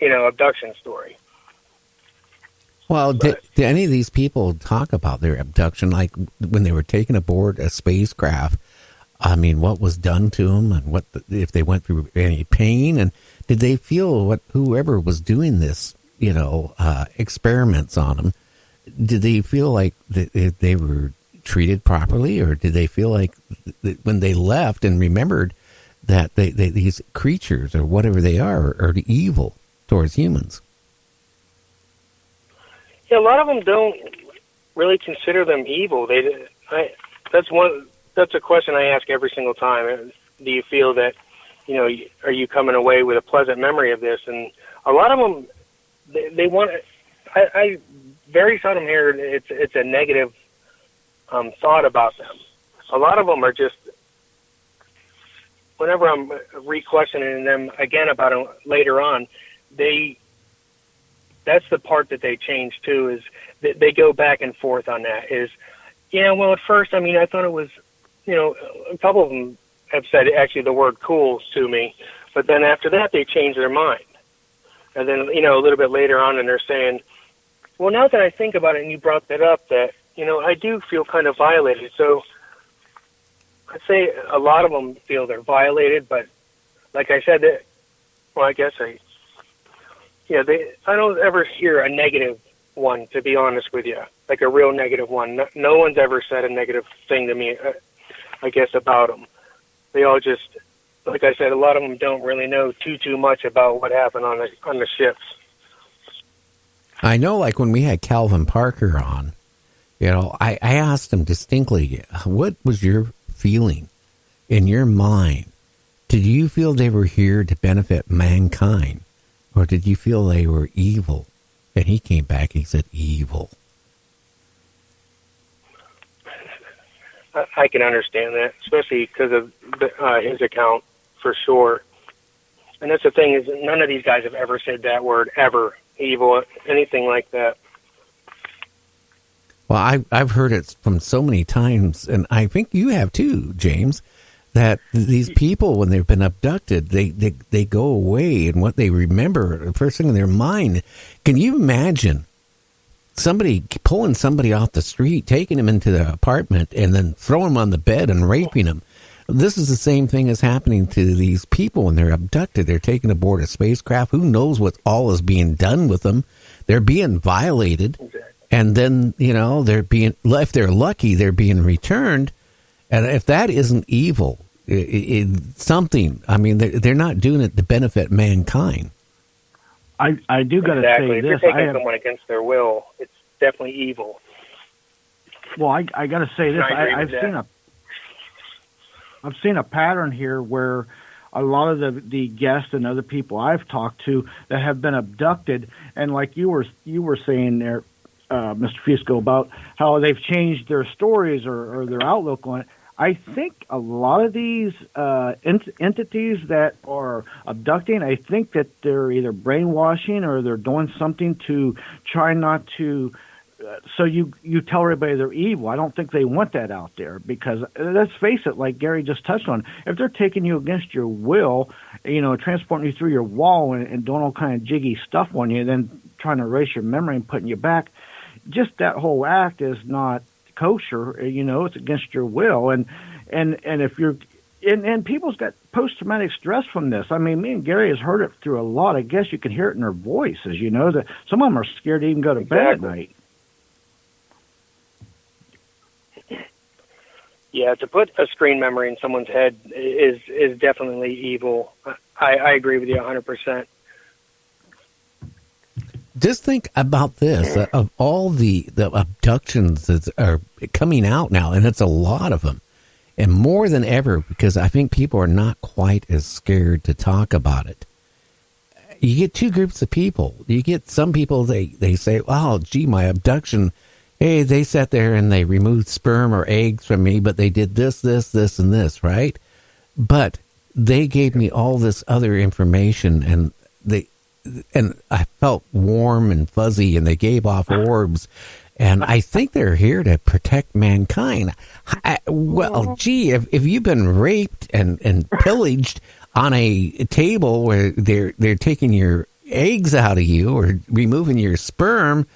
abduction story. Well, did any of these people talk about their abduction, like when they were taken aboard a spacecraft? I mean, what was done to them, and if they went through any pain, and did they feel whoever was doing this, experiments on them, did they feel like they were treated properly, or did they feel like when they left and remembered that these creatures or whatever they are evil towards humans? Yeah, a lot of them don't really consider them evil. That's a question I ask every single time. Do you feel that, are you coming away with a pleasant memory of this? And a lot of them, they want. I very seldom hear it's a negative thought about them. A lot of them are just. Whenever I'm re-questioning them again about them later on, that's the part that they change too. Is they go back and forth on that. Well, at first, I thought it was. A couple of them have said actually the word cool to me, but then after that they change their mind. And then, a little bit later on, and they're saying, well, now that I think about it and you brought that up, that, I do feel kind of violated. So I'd say a lot of them feel they're violated, but like I said, I don't ever hear a negative one, to be honest with you, like a real negative one. No one's ever said a negative thing to me, I guess, about them. They all just, like I said, a lot of them don't really know too much about what happened on the ships. I know, like when we had Calvin Parker on, I asked him distinctly, what was your feeling in your mind? Did you feel they were here to benefit mankind, or did you feel they were evil? And he came back, he said, evil. I can understand that, especially because of his account, for sure. And that's the thing, is none of these guys have ever said that word, ever, evil, anything like that. Well, I've heard it from so many times, and I think you have too, James, that these people, when they've been abducted, they go away, and what they remember, the first thing in their mind, can you imagine somebody pulling somebody off the street, taking him into the apartment, and then throwing him on the bed and raping him? This is the same thing as happening to these people when they're abducted. They're taken aboard a spacecraft. Who knows what all is being done with them? They're being violated. And then, they're being, if they're lucky, they're being returned. And if that isn't evil, something, they're not doing it to benefit mankind. I do got to say if this. If you're taking someone against their will, it's definitely evil. Well, I got to say this. I've seen a pattern here where a lot of the guests and other people I've talked to that have been abducted, and like you were saying there, Mr. Fusco, about how they've changed their stories or their outlook on it. I think a lot of these entities that are abducting, I think that they're either brainwashing or they're doing something to try not to. So you tell everybody they're evil. I don't think they want that out there, because let's face it, like Gary just touched on, if they're taking you against your will, transporting you through your wall and doing all kind of jiggy stuff on you, then trying to erase your memory and putting you back, just that whole act is not kosher. It's against your will, and if you're and people's got post-traumatic stress from this. Me and Gary has heard it through a lot. I guess you can hear it in their voices. That some of them are scared to even go to bed at night. Yeah, to put a screen memory in someone's head is definitely evil. I agree with you 100%. Just think about this, of all the abductions that are coming out now, and it's a lot of them, and more than ever, because I think people are not quite as scared to talk about it. You get two groups of people. You get some people, they say, oh, gee, my abduction, hey, they sat there and they removed sperm or eggs from me, but they did this, and this, right? But they gave me all this other information, and I felt warm and fuzzy, and they gave off orbs, and I think they're here to protect mankind. Gee, if you've been raped and pillaged on a table where they're taking your eggs out of you or removing your sperm,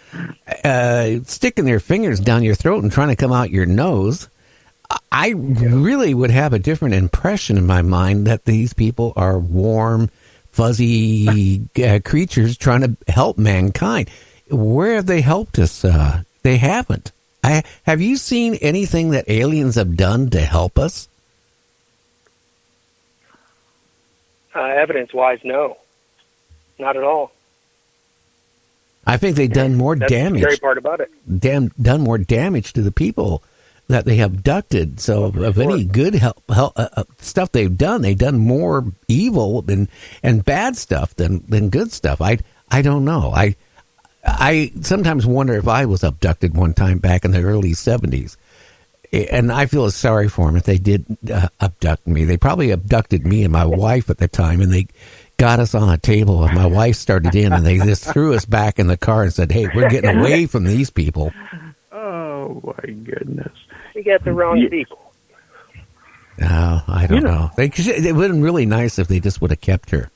sticking their fingers down your throat and trying to come out your nose, I really would have a different impression in my mind that these people are warm, fuzzy creatures trying to help mankind. Where have they helped us? They haven't. Have you seen anything that aliens have done to help us? Evidence-wise, no. Not at all. I think they've done more That's damage. the scary part about it. Done more damage to the people that they have abducted. So of any good stuff they've done more evil and bad stuff than good stuff. I don't know. I sometimes wonder if I was abducted one time back in the early 70s. And I feel sorry for them if they did abduct me. They probably abducted me and my wife at the time, and they got us on a table, and my wife started in, and they just threw us back in the car and said, "Hey, we're getting away from these people." Oh, my goodness. You got the wrong people. Oh, I don't know. It would have been really nice if they just would have kept her.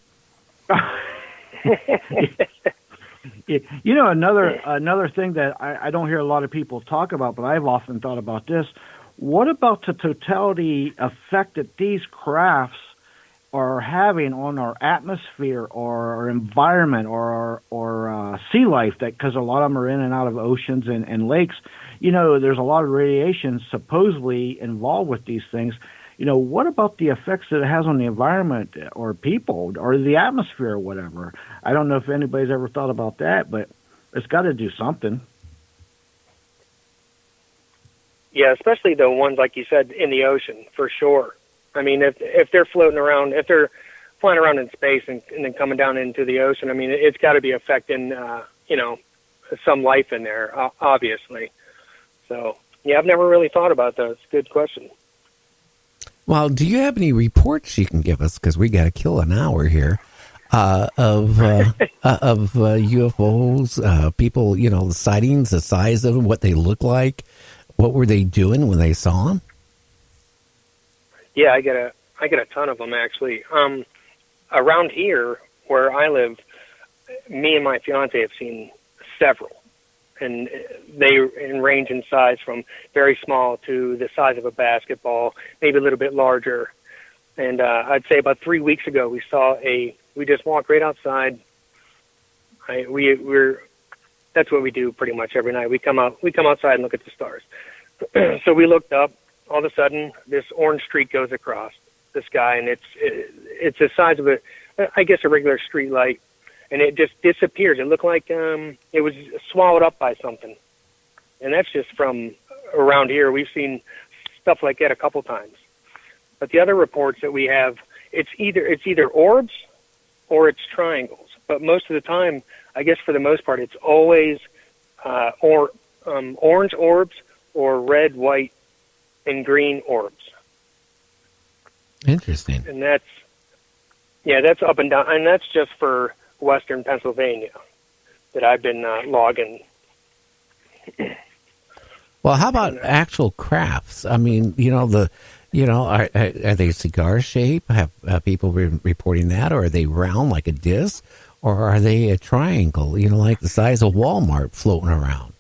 You know, another thing that I don't hear a lot of people talk about, but I've often thought about this. What about the totality effect that these crafts are having on our atmosphere or our environment or sea life? That because a lot of them are in and out of oceans and lakes. You know, there's a lot of radiation supposedly involved with these things. You know, what about the effects that it has on the environment or people or the atmosphere or whatever? I don't know if anybody's ever thought about that, but it's got to do something. Yeah, especially the ones, like you said, in the ocean, for sure. I mean, if they're floating around, if they're flying around in space and then coming down into the ocean, I mean, it's got to be affecting, some life in there, obviously. So, yeah, I've never really thought about those. Good question. Well, do you have any reports you can give us? Because we got to kill an hour here of UFOs, people, the sightings, the size of them, what they look like, what were they doing when they saw them? Yeah, I get a ton of them actually. Around here where I live, me and my fiance have seen several. And they range in size from very small to the size of a basketball, maybe a little bit larger. And I'd say about 3 weeks ago, we just walked right outside. That's what we do pretty much every night. We come outside and look at the stars. So we looked up. All of a sudden, this orange streak goes across the sky, and it's the size of a regular street light. And it just disappears. It looked like it was swallowed up by something. And that's just from around here. We've seen stuff like that a couple times. But the other reports that we have, it's either orbs or it's triangles. But most of the time, I guess for the most part, it's always orange orbs or red, white, and green orbs. Interesting. And that's up and down. And that's just for Western Pennsylvania that I've been logging. Well, how about actual crafts? I mean, are they cigar shape? Have people been reporting that, or are they round like a disc, or are they a triangle? Like the size of Walmart floating around.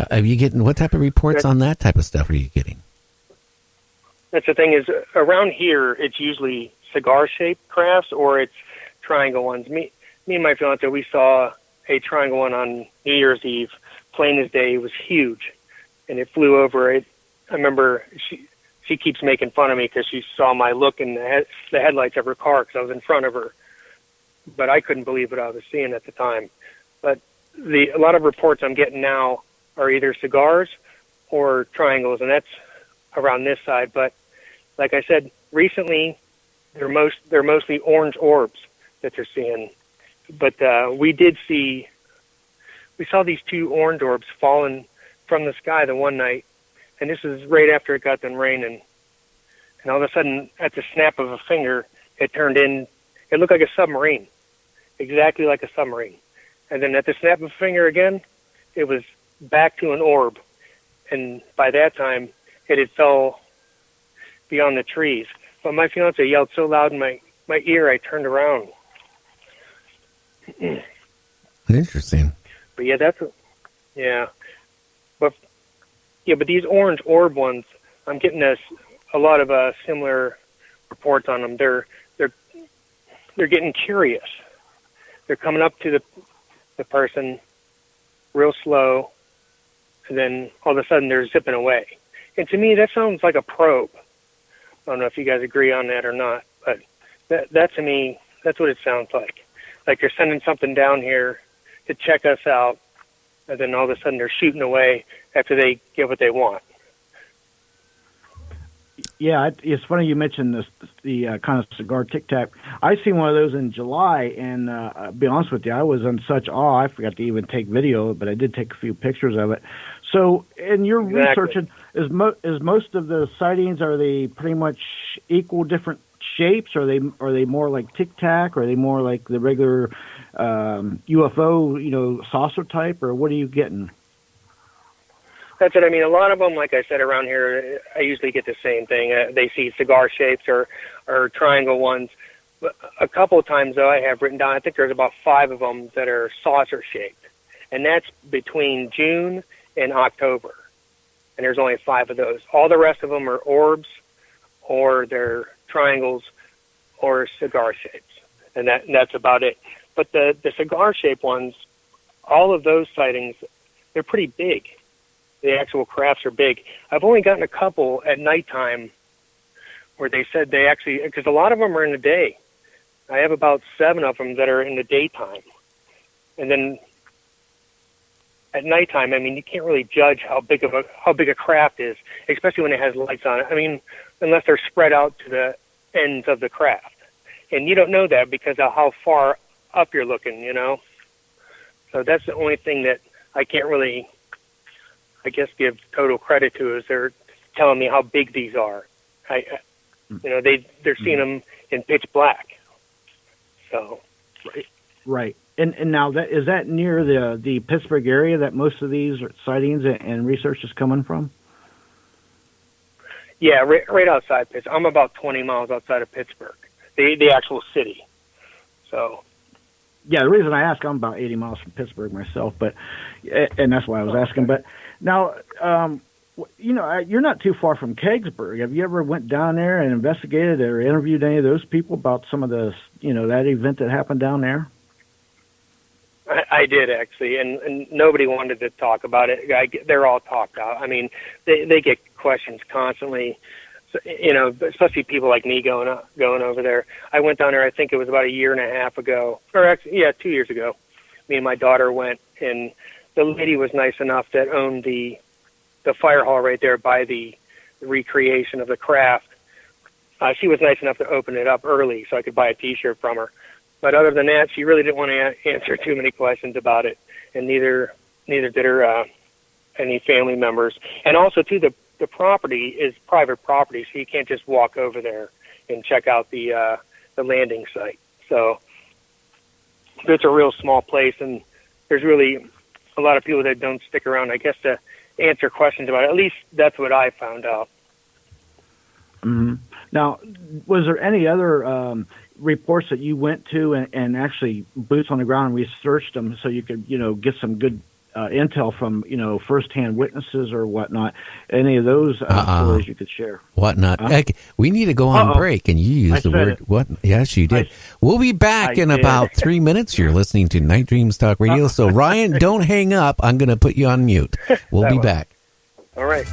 Are you getting what type of reports on that type of stuff? Are you getting? That's the thing is around here, it's usually cigar shaped crafts or it's triangle ones. Me and my fiance, we saw a triangle one on New Year's Eve, plain as day. It was huge, and it flew over it. I remember she keeps making fun of me because she saw my look in the headlights of her car because I was in front of her. But I couldn't believe what I was seeing at the time. But a lot of reports I'm getting now are either cigars or triangles, and that's around this side. But like I said, recently they're mostly orange orbs that they're seeing. But we saw these two orange orbs falling from the sky the one night, and this was right after it got done raining. And all of a sudden, at the snap of a finger, it looked like a submarine, exactly like a submarine. And then at the snap of a finger again, it was back to an orb. And by that time, it had fell beyond the trees. But my fiance yelled so loud in my ear, I turned around. Interesting. But yeah, yeah. But these orange orb ones, I'm getting a lot of similar reports on them. They're getting curious. They're coming up to the person real slow, and then all of a sudden they're zipping away. And to me, that sounds like a probe. I don't know if you guys agree on that or not, but that to me, that's what it sounds like. Like they're sending something down here to check us out, and then all of a sudden they're shooting away after they get what they want. Yeah, it's funny you mentioned the kind of cigar Tic Tac. I seen one of those in July, and I'll be honest with you, I was in such awe. I forgot to even take video, but I did take a few pictures of it. So, in your researching, is most of the sightings, are they pretty much equal different shapes? Are they more like Tic Tac, or are they more like the regular UFO, saucer type, or what are you getting? That's it. I mean, a lot of them, like I said, around here, I usually get the same thing. They see cigar shapes or triangle ones. But a couple of times, though, I have written down, I think there's about 5 of them that are saucer shaped. And that's between June and October. And there's only 5 of those. All the rest of them are orbs, or they're triangles, or cigar shapes. And that's about it. But the cigar shaped ones, all of those sightings, they're pretty big. The actual crafts are big. I've only gotten a couple at nighttime where they said they actually, because a lot of them are in the day. I have about 7 of them that are in the daytime. And then at nighttime, I mean, you can't really judge how big a craft is, especially when it has lights on it. I mean, unless they're spread out to the ends of the craft. And you don't know that because of how far up you're looking, So that's the only thing that I can't really, I guess, give total credit to, is they're telling me how big these are. They're seeing them in pitch black. So, right. And now is that near the Pittsburgh area that most of these sightings and research is coming from? Yeah, right outside Pittsburgh. I'm about 20 miles outside of Pittsburgh, the actual city. So. Yeah, the reason I ask, I'm about 80 miles from Pittsburgh myself, and that's why I was asking. But now, you're not too far from Kegsburg. Have you ever went down there and investigated or interviewed any of those people about some of the, that event that happened down there? I did, actually, and nobody wanted to talk about it. They're all talked out. I mean, they get questions constantly. Especially people like me going over there. I went down there, I think it was about 1.5 years ago, or actually, 2 years ago. Me and my daughter went, and the lady was nice enough that owned the fire hall right there by the recreation of the craft. She was nice enough to open it up early so I could buy a T-shirt from her. But other than that, she really didn't want to answer too many questions about it, and neither did her any family members. And also, too, the property is private property, so you can't just walk over there and check out the landing site. So it's a real small place, and there's really a lot of people that don't stick around, I guess, to answer questions about it. At least that's what I found out. Mm-hmm. Now, was there any other reports that you went to and actually boots on the ground and researched them so you could, get some good intel from, firsthand witnesses or whatnot? Any of those stories you could share? Whatnot. We need to go on break, and you used the word what? Yes, you did. We'll be back in about 3 minutes. You're listening to Night Dreams Talk Radio. So, Ryan, don't hang up. I'm going to put you on mute. We'll be back. All right.